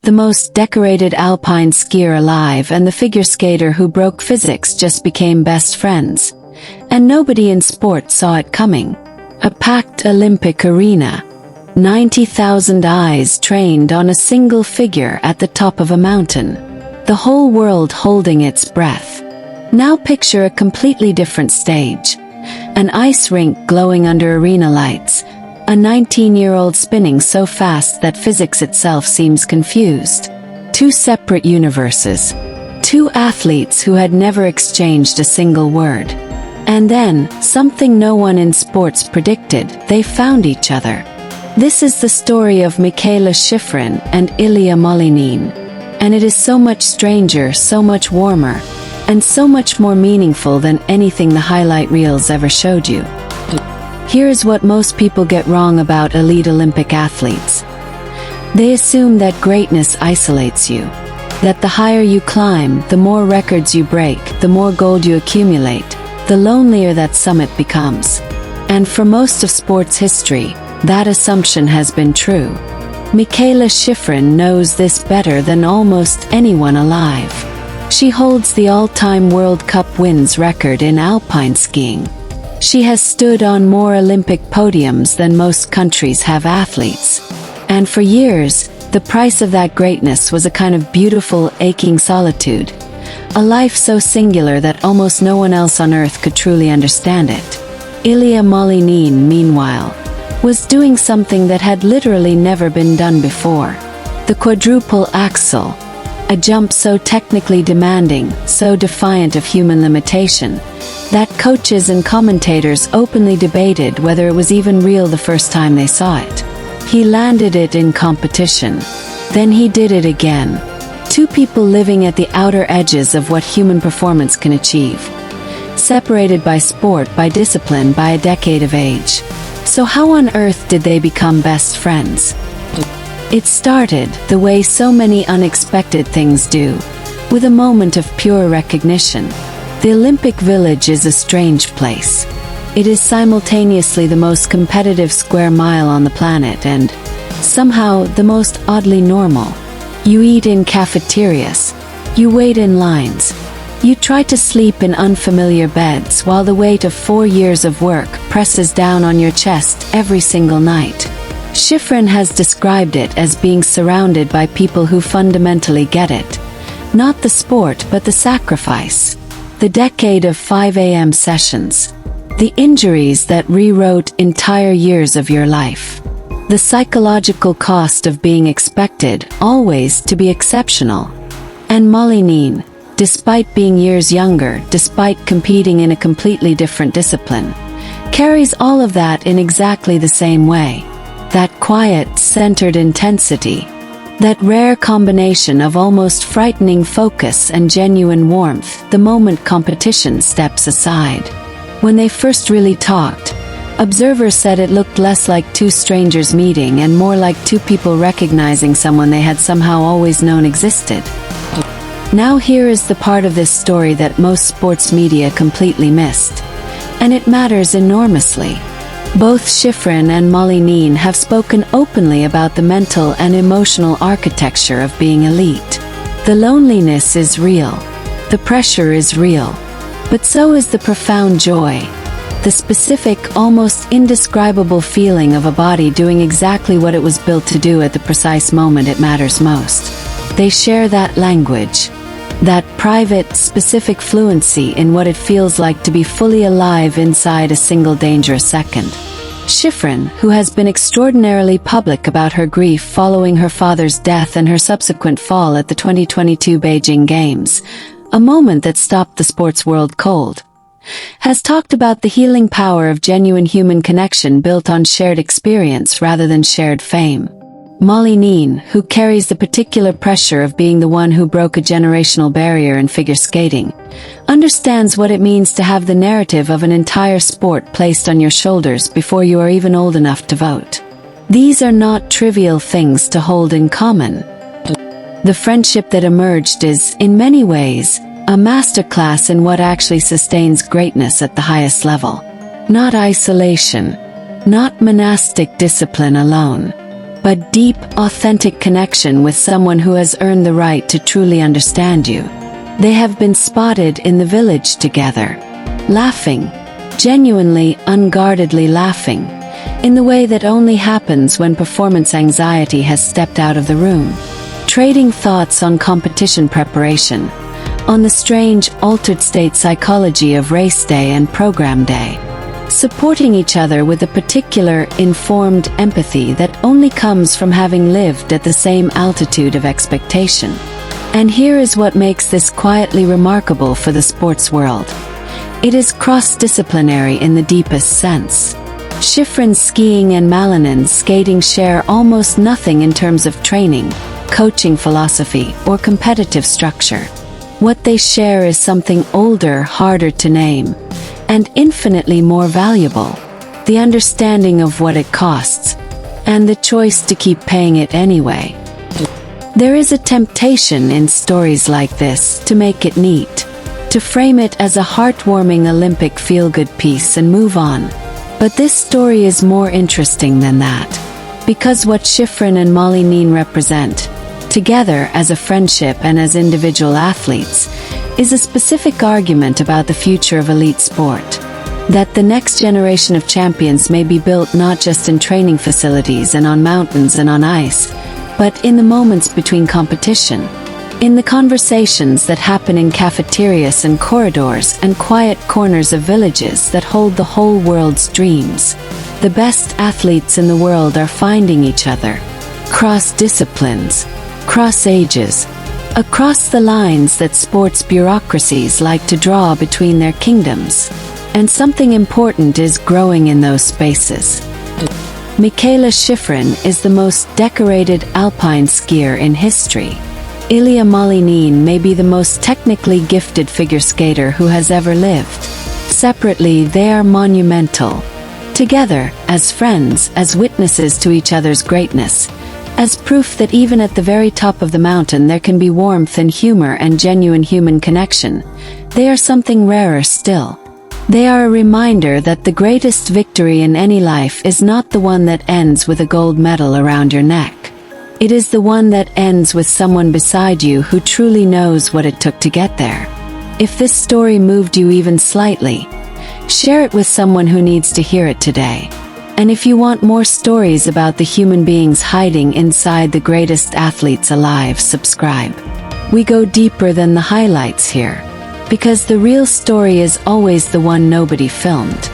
the most decorated alpine skier alive and the figure skater who broke physics just became best friends. And nobody in sport saw it coming. A packed Olympic arena. 90,000 eyes trained on a single figure at the top of a mountain. The whole world holding its breath. Now picture a completely different stage. An ice rink glowing under arena lights. A 19-year-old spinning so fast that physics itself seems confused. Two separate universes. Two athletes who had never exchanged a single word. And then, something no one in sports predicted, they found each other. This is the story of Mikaela Shiffrin and Ilia Malinin. And it is so much stranger, so much warmer, and so much more meaningful than anything the highlight reels ever showed you. Here is what most people get wrong about elite Olympic athletes. They assume that greatness isolates you. That the higher you climb, the more records you break, the more gold you accumulate, the lonelier that summit becomes. And for most of sports history, that assumption has been true. Mikaela Shiffrin knows this better than almost anyone alive. She holds the all-time World Cup wins record in alpine skiing. She has stood on more Olympic podiums than most countries have athletes. And for years, the price of that greatness was a kind of beautiful, aching solitude. A life so singular that almost no one else on earth could truly understand it. Ilia Malinin, meanwhile, was doing something that had literally never been done before. The quadruple Axel. A jump so technically demanding, so defiant of human limitation, that coaches and commentators openly debated whether it was even real the first time they saw it. He landed it in competition. Then he did it again. Two people living at the outer edges of what human performance can achieve. Separated by sport, by discipline, by a decade of age. So how on earth did they become best friends? It started, the way so many unexpected things do, with a moment of pure recognition. The Olympic Village is a strange place. It is simultaneously the most competitive square mile on the planet and, somehow, the most oddly normal. You eat in cafeterias. You wait in lines. You try to sleep in unfamiliar beds while the weight of 4 years of work presses down on your chest every single night. Shiffrin has described it as being surrounded by people who fundamentally get it. Not the sport but the sacrifice. The decade of 5 a.m. sessions. The injuries that rewrote entire years of your life. The psychological cost of being expected, always, to be exceptional. And Malinin, despite being years younger, despite competing in a completely different discipline, carries all of that in exactly the same way. That quiet, centered intensity. That rare combination of almost frightening focus and genuine warmth the moment competition steps aside. When they first really talked, observers said it looked less like two strangers meeting and more like two people recognizing someone they had somehow always known existed. Now here is the part of this story that most sports media completely missed. And it matters enormously. Both Shiffrin and Malinin have spoken openly about the mental and emotional architecture of being elite. The loneliness is real. The pressure is real. But so is the profound joy. The specific, almost indescribable feeling of a body doing exactly what it was built to do at the precise moment it matters most. They share that language. That private, specific fluency in what it feels like to be fully alive inside a single dangerous second. Shiffrin, who has been extraordinarily public about her grief following her father's death and her subsequent fall at the 2022 Beijing Games, a moment that stopped the sports world cold, has talked about the healing power of genuine human connection built on shared experience rather than shared fame. Malinin, who carries the particular pressure of being the one who broke a generational barrier in figure skating, understands what it means to have the narrative of an entire sport placed on your shoulders before you are even old enough to vote. These are not trivial things to hold in common. The friendship that emerged is, in many ways, a masterclass in what actually sustains greatness at the highest level. Not isolation, not monastic discipline alone, but deep, authentic connection with someone who has earned the right to truly understand you. They have been spotted in the village together, laughing, genuinely, unguardedly laughing, in the way that only happens when performance anxiety has stepped out of the room, trading thoughts on competition preparation, on the strange, altered state psychology of race day and program day, supporting each other with a particular, informed empathy that only comes from having lived at the same altitude of expectation. And here is what makes this quietly remarkable for the sports world. It is cross-disciplinary in the deepest sense. Shiffrin's skiing and Malinin's skating share almost nothing in terms of training, coaching philosophy, or competitive structure. What they share is something older, harder to name, and infinitely more valuable: the understanding of what it costs, and the choice to keep paying it anyway. There is a temptation in stories like this to make it neat, to frame it as a heartwarming Olympic feel-good piece and move on. But this story is more interesting than that, because what Shiffrin and Malinin represent, together as a friendship and as individual athletes, is a specific argument about the future of elite sport. That the next generation of champions may be built not just in training facilities and on mountains and on ice, but in the moments between competition, in the conversations that happen in cafeterias and corridors and quiet corners of villages that hold the whole world's dreams. The best athletes in the world are finding each other, cross disciplines, cross ages, across the lines that sports bureaucracies like to draw between their kingdoms. And something important is growing in those spaces. Mikaela Shiffrin is the most decorated alpine skier in history. Ilia Malinin may be the most technically gifted figure skater who has ever lived. Separately, they are monumental. Together, as friends, as witnesses to each other's greatness, as proof that even at the very top of the mountain there can be warmth and humor and genuine human connection, they are something rarer still. They are a reminder that the greatest victory in any life is not the one that ends with a gold medal around your neck. It is the one that ends with someone beside you who truly knows what it took to get there. If this story moved you even slightly, share it with someone who needs to hear it today. And if you want more stories about the human beings hiding inside the greatest athletes alive, subscribe. We go deeper than the highlights here, because the real story is always the one nobody filmed.